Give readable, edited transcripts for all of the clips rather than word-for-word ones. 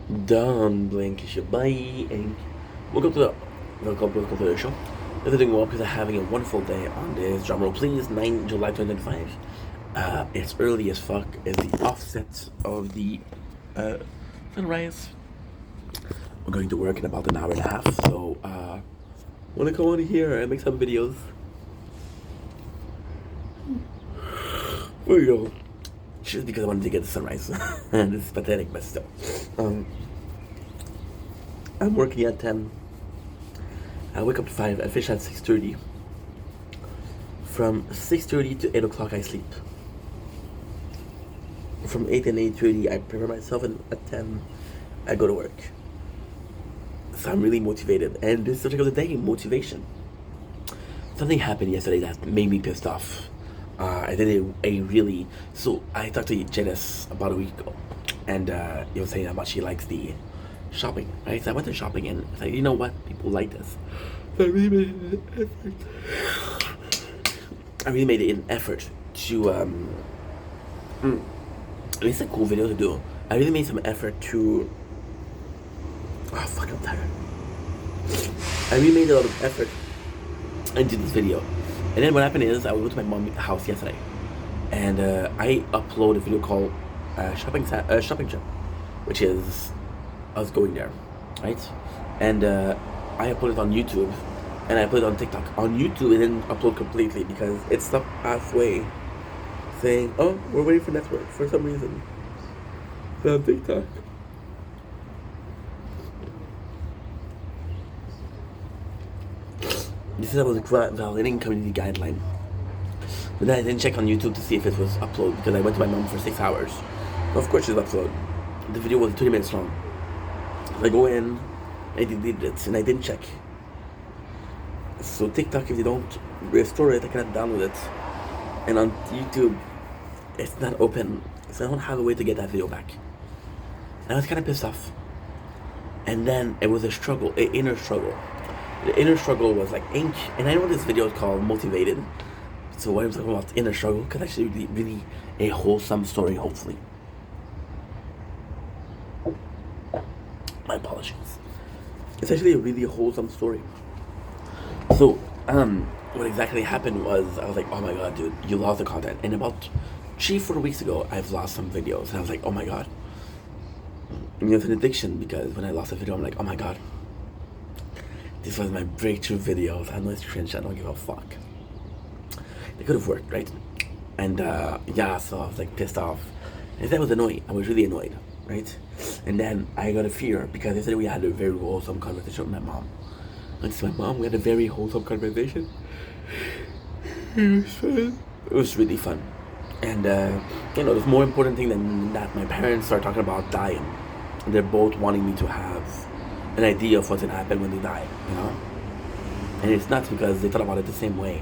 Done, blink, bye, and welcome to the show. If you're doing well, because I'm having a wonderful day on this drumroll, please. 9 July 2025. It's early as fuck. It's the offset of the uh, sunrise. We're going to work in about an hour and a half, so want to come on here and make some videos. There you go. Just because I wanted to get the sunrise, and it's pathetic, but still. I'm working at 10. I wake up at 5. I finish at 6:30. From 6:30 to 8 o'clock, I sleep. From 8 and 8:30, I prepare myself, and at 10, I go to work. So I'm really motivated, and this is the topic of the day: motivation. Something happened yesterday that made me pissed off. I did a really so I talked to Janice about a week ago, and he was saying how much he likes the shopping. Right, so I went to shopping, and it's like, you know what, people like this. So I really made an effort. I really made an effort to it's a cool video to do. I really made some effort to. Oh fuck, I'm tired. I really made a lot of effort into this video. And then what happened is I went to my mom's house yesterday, and I uploaded a video called shopping trip, which is us going there, right? And I uploaded it on YouTube, and I put it on TikTok. On YouTube, it didn't upload completely because it stopped halfway, saying, "Oh, we're waiting for network for some reason." So on TikTok. This is about the violating community guideline. But then I didn't check on YouTube to see if it was uploaded because I went to my mom for 6 hours. Of course it's uploaded. The video was 20 minutes long. So I go in, I deleted it, and I didn't check. So TikTok, if they don't restore it, I cannot download it. And on YouTube, it's not open. So I don't have a way to get that video back. And I was kind of pissed off. And then it was a struggle, an inner struggle. The inner struggle was like ink, and I know this video is called Motivated. So what I'm talking about inner struggle, because actually really a wholesome story, hopefully. My apologies. It's actually a really wholesome story. So, what exactly happened was I was like, oh my god, dude, you lost the content. And about 3-4 weeks ago, I've lost some videos, and I was like, oh my god. And it's an addiction because when I lost a video, I'm like, oh my god. This was my breakthrough videos. I know it's cringe, I don't give a fuck. They could have worked, right? And yeah, so I was like pissed off. And that was annoying. I was really annoyed, right? And then I got a fear because yesterday we had a very wholesome conversation with my mom. I went to my mom, we had a very wholesome conversation. It was fun. It was really fun. And you know, there's more important thing than that. My parents are talking about dying. They're both wanting me to have an idea of what's gonna happen when they die, you know? And it's not because they thought about it the same way.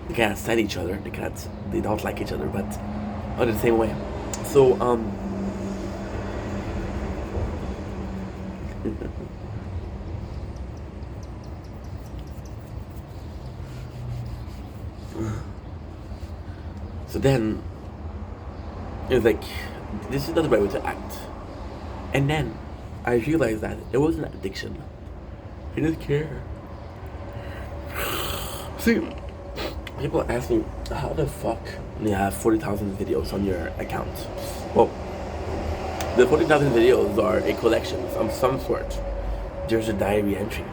They can't stand each other, they don't like each other, but the same way. So, so then, it was like, this is not the right way to act. And then, I realized that it wasn't an addiction. I didn't care. See, people ask me, how the fuck do you have 40,000 videos on your account? Well, the 40,000 videos are a collection of some sort. There's a diary entry,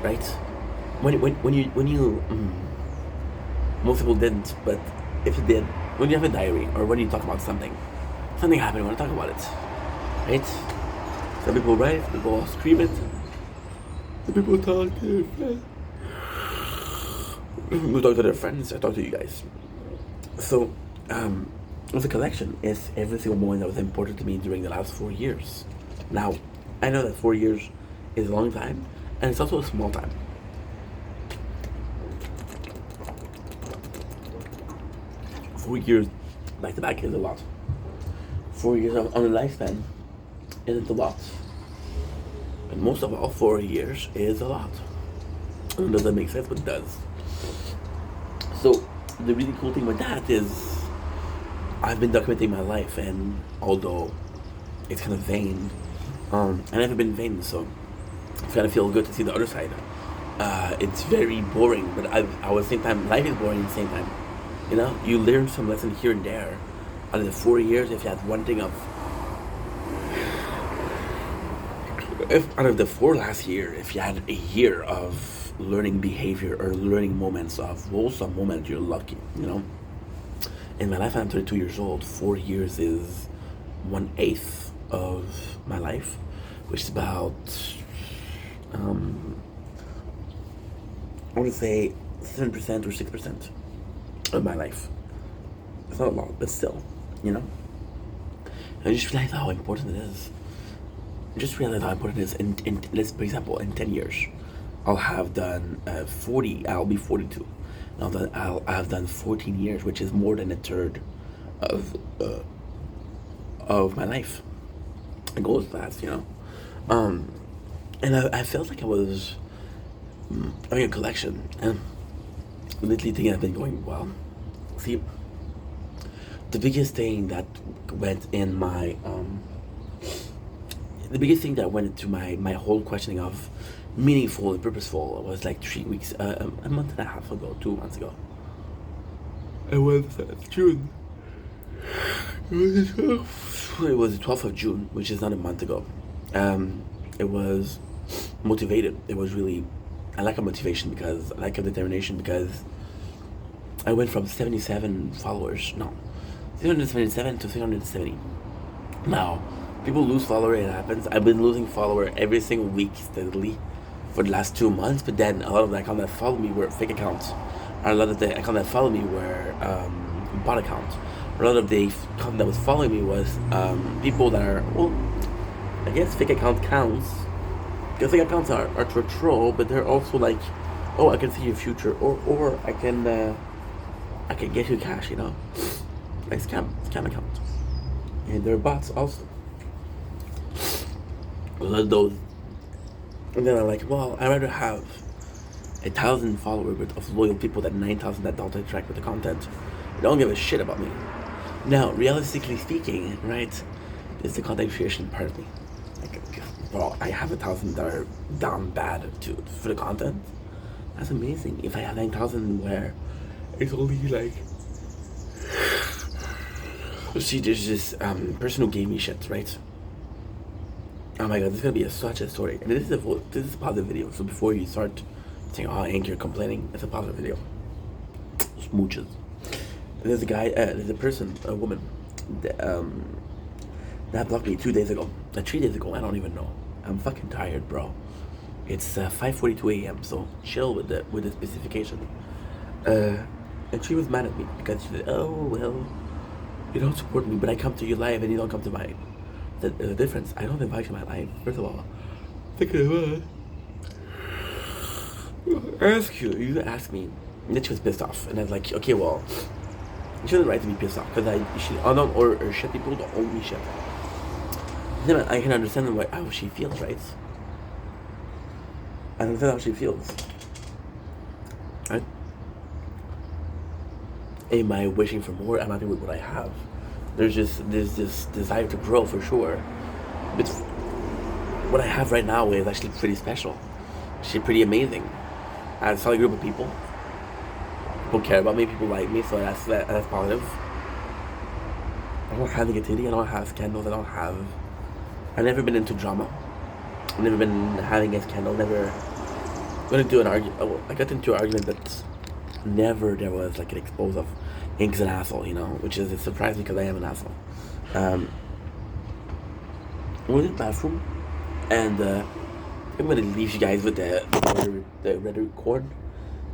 right? When you most people didn't, but if you did, when you have a diary or when you talk about something happened, you want to talk about it, right? Some people write, some people scream it, some people talk to their friends. We talk to their friends, I talk to you guys. So, it's a collection. It's every single moment that was important to me during the last 4 years. Now, I know that 4 years is a long time, and it's also a small time. 4 years back to back is a lot. 4 years on a lifespan isn't a lot. And most of all, 4 years is a lot. It doesn't make sense, but it does. So, the really cool thing with that is I've been documenting my life, and although it's kind of vain, I never been vain, so it's gotta feel good to see the other side. It's very boring, but I at the same time, life is boring at the same time. You know, you learn some lesson here and there. Out of the 4 years, if you had one thing of, if out of the four last year, if you had a year of learning behavior or learning moments of wholesome moments, you're lucky. You know, in my life, I'm 32 years old. 4 years is 1/8 of my life, which is about I want to say 7% or 6% of my life. It's not a lot, but still, you know. And I just realized how important it is. Just realize how important it is. Let's, for example, in 10 years, I'll have done 40. I'll be 42. I'll have done 14 years, which is more than a third of my life. It goes fast, you know. And I felt like I was having a collection, and lately things have been going well. See, the biggest thing that went in my the biggest thing that went into my whole questioning of meaningful and purposeful was like 3 weeks, a month and a half ago, 2 months ago. It was June. It was the 12th of June, which is not a month ago. It was motivated. It was really, I like a motivation because I like a determination because I went from 77 followers, no, 377 to 370. Now, people lose follower, it happens. I've been losing follower every single week steadily for the last 2 months, but then a lot of the accounts that follow me were fake accounts. A lot of the accounts that follow me were bot accounts. A lot of the account that was following me was people that are, well, I guess fake account counts, because fake accounts are to troll, but they're also like, oh, I can see your future, or I can get you cash, you know, like scam accounts, and they're bots also. A lot of those, and then I'm like, well, I'd rather have 1,000 followers of loyal people than 9,000 that don't interact with the content. They don't give a shit about me. Now, realistically speaking, right, is the content creation part of me. Like, well, I have 1,000 that are down bad for the content. That's amazing. If I have 9,000 where it's only like, see, there's this person who gave me shit, right? Oh my god, this is gonna be such a story. And this is a positive video. So before you start saying, oh, Hank, you're complaining, it's a positive video. Smooches. There's a guy, there's a person, a woman, that blocked me 2 days ago. 3 days ago, I don't even know. I'm fucking tired, bro. It's 5:42 a.m., so chill with the specification. And she was mad at me because she said, oh, well, you don't support me, but I come to your live and you don't come to mine. The difference, I don't invite you to my live. First of all, thinking about you ask me. And then she was pissed off, and I was like, okay, well, you shouldn't right to be pissed off because she unknown or shit people don't owe me shit. Then I can understand how she feels, right? I understand how she feels. Right? Am I wishing for more? I'm happy with what I have. There's this desire to grow for sure. But what I have right now is actually pretty special. Actually pretty amazing. I have a solid group of people. People care about me, people like me, so that's positive. I don't have negativity, I don't have scandals, I've never been into drama. I've never been having a scandal, never got into an argument. I got into an argument, but never there was like an expose of Hank's an asshole, you know, which is a surprise because I am an asshole. I went in the bathroom, and I'm gonna leave you guys with the red corn,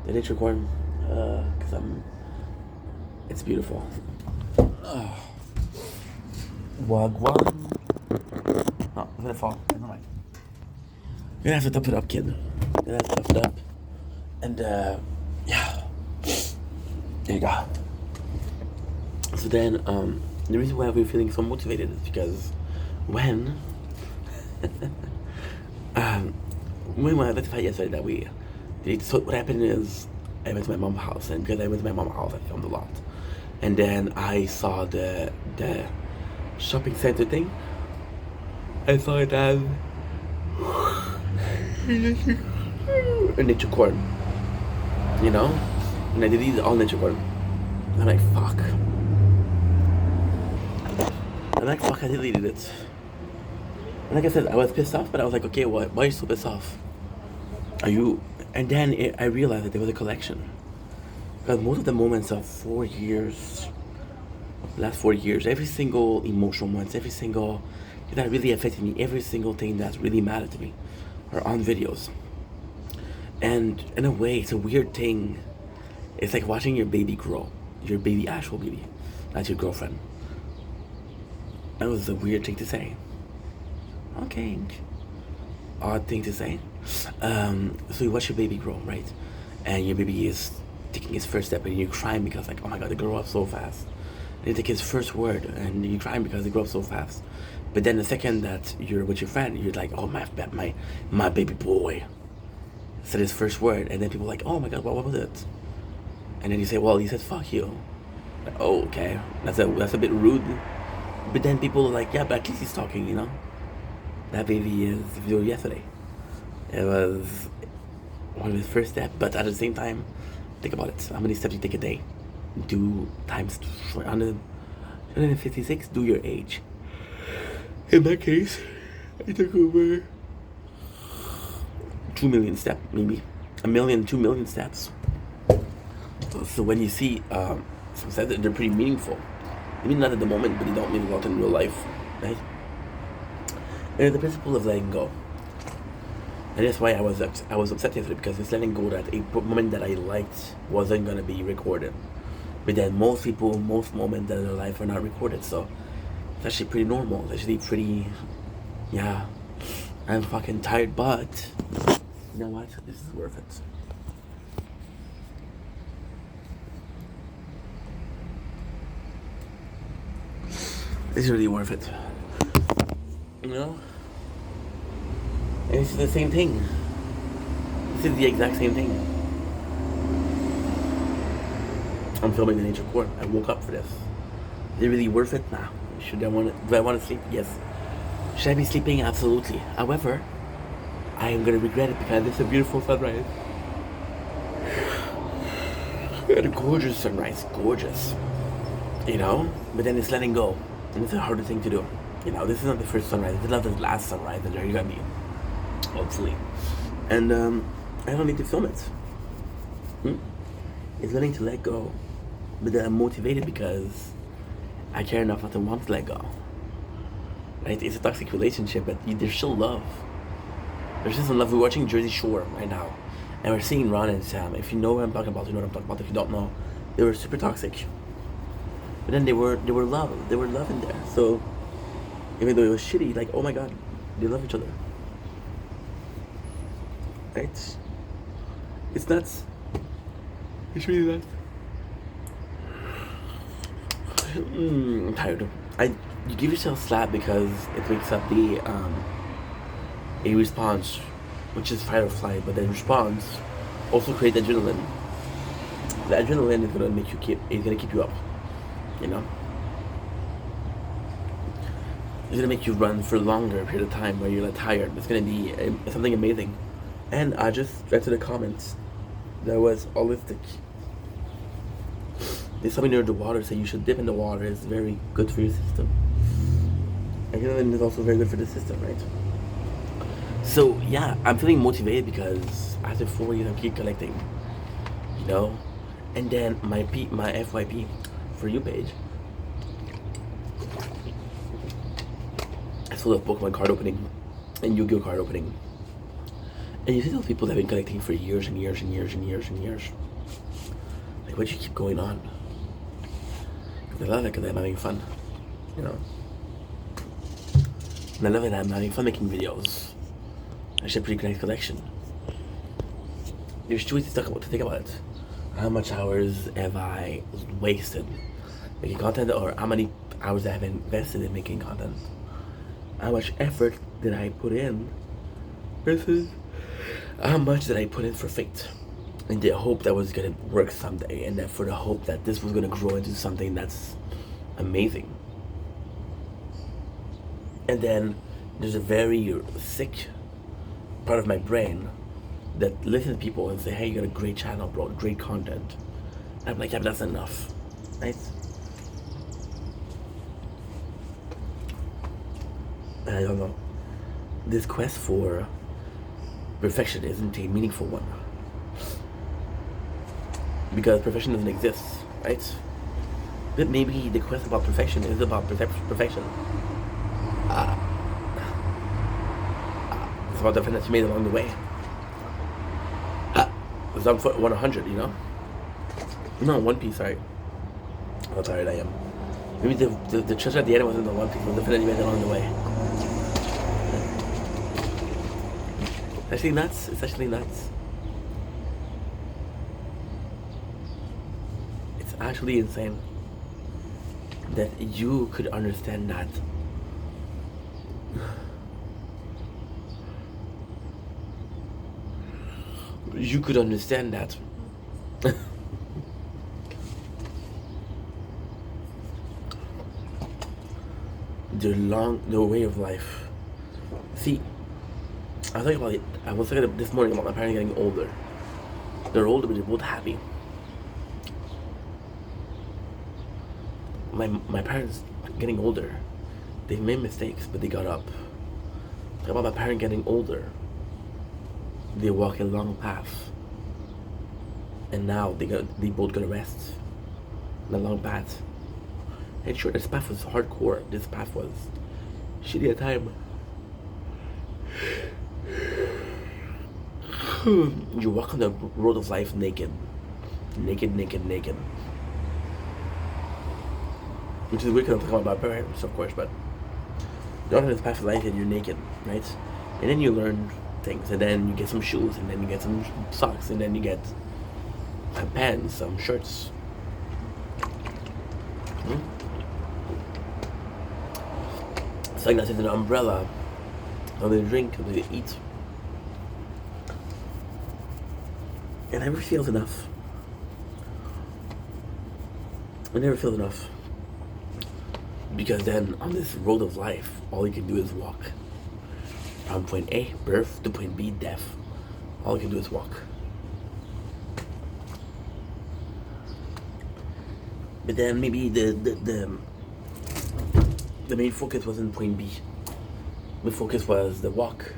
the nature corn, because it's beautiful. Wagwan. No, I'm gonna fall. Never mind. You're gonna have to tough it up, kid. You're gonna have to tough it up. And, yeah. There you go. So then, the reason why I've been feeling so motivated is because when we identified yesterday that we did, so what happened is I went to my mom's house, and because I went to my mom's house, I filmed a lot. And then I saw the shopping center thing. I saw it as a nature corn, you know? And I deleted all nature corn. I'm like, fuck. I deleted it. And like I said, I was pissed off, but I was like, okay, why are you so pissed off? Are you? And then I realized that there was a collection. Because most of the moments of 4 years, last 4 years, every single emotional moments, every single thing that really affected me, every single thing that really mattered to me, are on videos. And in a way, it's a weird thing. It's like watching your baby grow, your baby, actual baby, not your girlfriend. That was a weird thing to say. Okay, odd thing to say. So you watch your baby grow, right? And your baby is taking his first step, and you're crying because, like, oh my god, they grow up so fast. And you take his first word, and you're crying because they grow up so fast. But then the second that you're with your friend, you're like, oh my baby boy said his first word, and then people are like, oh my god, what was it? And then you say, well, he said fuck you. Like, oh, okay, that's a bit rude. But then people are like, yeah, but at least he's talking, you know. That baby is video yesterday. It was one of his first steps, but at the same time, think about it. How many steps you take a day? Do times 156, do your age. In my case, I took over 2 million steps, maybe. 1 million, 2 million steps. So when you see some steps, they're pretty meaningful. Maybe not at the moment, but they don't mean a lot in real life, right? And the principle of letting go. And that's why I was upset yesterday, because it's letting go that a moment that I liked wasn't gonna be recorded. But then most moments in their life are not recorded, so it's actually pretty normal. It's actually pretty, yeah. I'm fucking tired, but you know what? This is worth it. It's really worth it. You know? And it's the same thing. This is the exact same thing. I'm filming the nature corn. I woke up for this. Is it really worth it? Nah. Do I want to sleep? Yes. Should I be sleeping? Absolutely. However, I am gonna regret it because it's a beautiful sunrise. And a gorgeous sunrise. Gorgeous. You know? But then it's letting go. And it's a harder thing to do. You know, this is not the first sunrise. This is not the last sunrise that you're gonna be. Hopefully. And I don't need to film it. It's learning to let go. But then I'm motivated because I care enough not to want to let go. Right? It's a toxic relationship, but there's still love. There's still some love. We're watching Jersey Shore right now. And we're seeing Ron and Sam. If you know what I'm talking about, you know what I'm talking about. If you don't know, they were super toxic. But then they were love. They were love in there. So even though it was shitty, like, oh my god, they love each other. Right? It's nuts. It's really nuts. I'm tired. You give yourself slap because it wakes up a response, which is fight or flight, but the response also creates adrenaline. The adrenaline is gonna keep you up, you know. It's gonna make you run for a longer period of time where you're not tired. It's gonna be something amazing. And I just read to the comments that was holistic. There's something near the water, so you should dip in the water. It's very good for your system. Adrenaline is also very good for the system, right? So yeah, I'm feeling motivated because after 4 years I keep collecting, you know. And then my FYP for you page, I full of Pokemon card opening and Yu-Gi-Oh card opening. And you see those people that have been collecting for years and years and years and years and years. Like, why do you keep going on? I love it because I'm having fun, you know. And I love it that I'm having fun making videos. Actually, a pretty nice collection. There's two ways to think about it. How much hours have I wasted making content, or how many hours I have invested in making content? How much effort did I put in versus how much did I put in for fate? And the hope that was gonna work someday, and that for the hope that this was gonna grow into something that's amazing. And then there's a very sick part of my brain that listens to people and say, hey, you got a great channel, bro, great content. And I'm like, yeah, but that's not enough, right? And I don't know. This quest for perfection isn't a meaningful one. Because perfection doesn't exist, right? But maybe the quest about perfection is about perfection. It's about the friend that you made along the way. It's on foot 100, you know? No, One Piece, sorry. How tired I am. Maybe the treasure at the end wasn't the One Piece, but the friend that you made along the way. It's actually nuts. It's actually nuts. It's actually insane that you could understand that. You could understand that. The way of life. See, I was thinking about it. I was thinking this morning about my parents getting older. They're older, but they're both happy. My parents getting older. They've made mistakes, but they got up. Think about my parents getting older. They walk a long path, and now they both gonna rest. The long path. And sure, this path was hardcore. This path was shitty at time. You walk on the road of life naked. Naked. Which is weird because I'm talking about my parents, of course, but you're on this path of life and you're naked, right? And then you learn things, and then you get some shoes, and then you get some socks, and then you get some pants, some shirts. It's like that's an umbrella, something to drink, something to eat. It never feels enough. It never feels enough. Because then on this road of life, all you can do is walk. From point A, birth, to point B, death. All you can do is walk. But then maybe the main focus wasn't point B. The focus was the walk.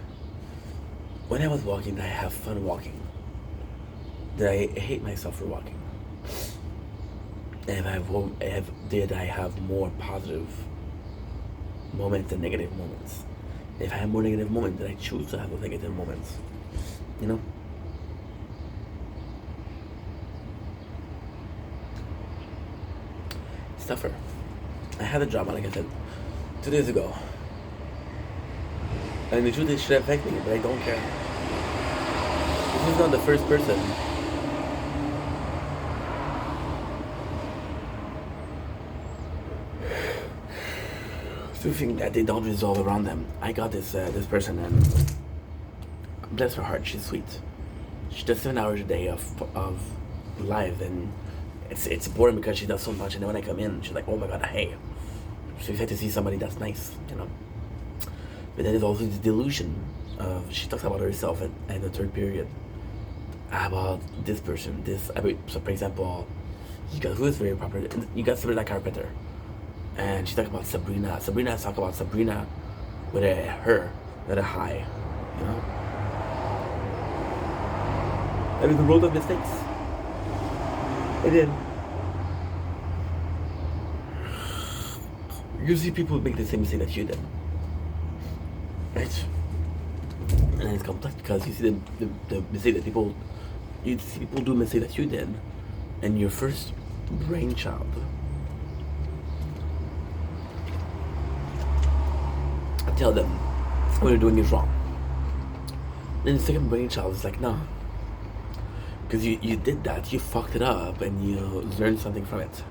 When I was walking, I have fun walking. Did I hate myself for walking? And did I have more positive moments than negative moments? If I have more negative moments, then I choose to have those negative moments. You know? It's tougher. I had a drama, like I said, 2 days ago. And the truth is, it should affect me, but I don't care. This is not the first person to think that they don't resolve around them. I got this person, and bless her heart, she's sweet. She does 7 hours a day of live, and it's boring because she does so much. And then when I come in, she's like, "Oh my god, hey!" She's excited to see somebody that's nice, you know. But then there's also this delusion of she talks about herself at the third period about this person. So for example, you got who is very popular. You got Sabrina Carpenter. And she's talking about Sabrina. Sabrina's talking about Sabrina with a her, not a high, you know? And it's a world of mistakes. And then you see people make the same mistake that you did. Right? And it's complex because you see the mistake that you see people do mistake that you did, and your first brainchild tell them what you're doing is wrong. Then the second brainchild is like, no. Because you did that, you fucked it up, and you learned something from it.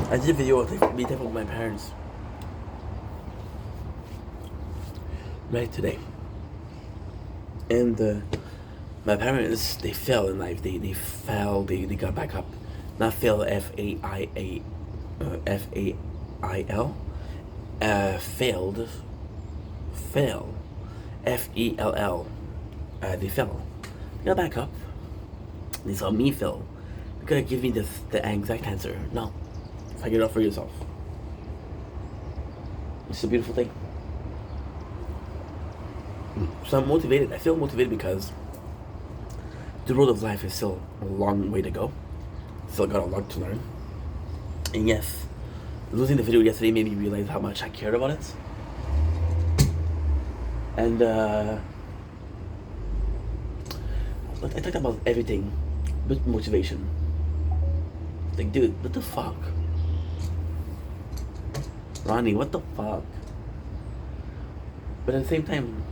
I did a video of me talking with my parents right today. And my parents, they fell in life. They fell, they got back up. Not fail, F-A-I-L. failed. Fail. Fell. They fell. They got back up. They saw me fail. They're gonna give me the exact answer. No. Figure it out for yourself. It's a beautiful thing. So I'm motivated. I feel motivated because the road of life is still a long way to go. Still got a lot to learn. And yes, losing the video yesterday made me realize how much I cared about it. And I talked about everything but motivation. Like, dude, what the fuck? Ronnie, what the fuck? But at the same time,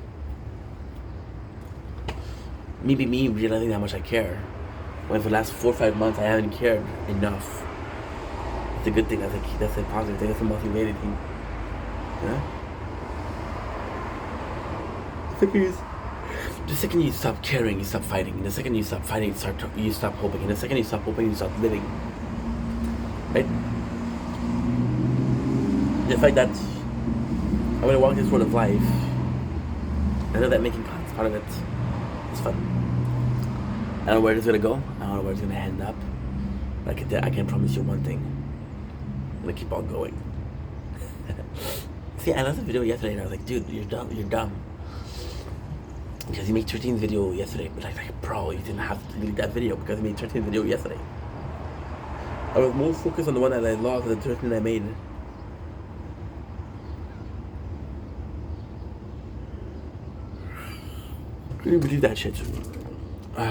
maybe me realizing how much I care. When for the last 4 or 5 months I haven't cared enough. It's a good thing. That's a positive thing. That's a motivating thing. Yeah. The second you stop caring, you stop fighting. And the second you stop fighting, you stop hoping. And the second you stop hoping, you stop living. Right? The fact that I'm gonna walk this road of life, I know that making content is part of it. It's fun. I don't know where it's gonna go. I don't know where it's gonna end up. But I can promise you one thing. I'm gonna keep on going. See, I left the video yesterday and I was like, dude, you're dumb. You're dumb. Because you made 13 video yesterday. But like, bro, you didn't have to delete that video because you made 13 video yesterday. I was more focused on the one that I lost than the 13 I made. Can you believe that shit?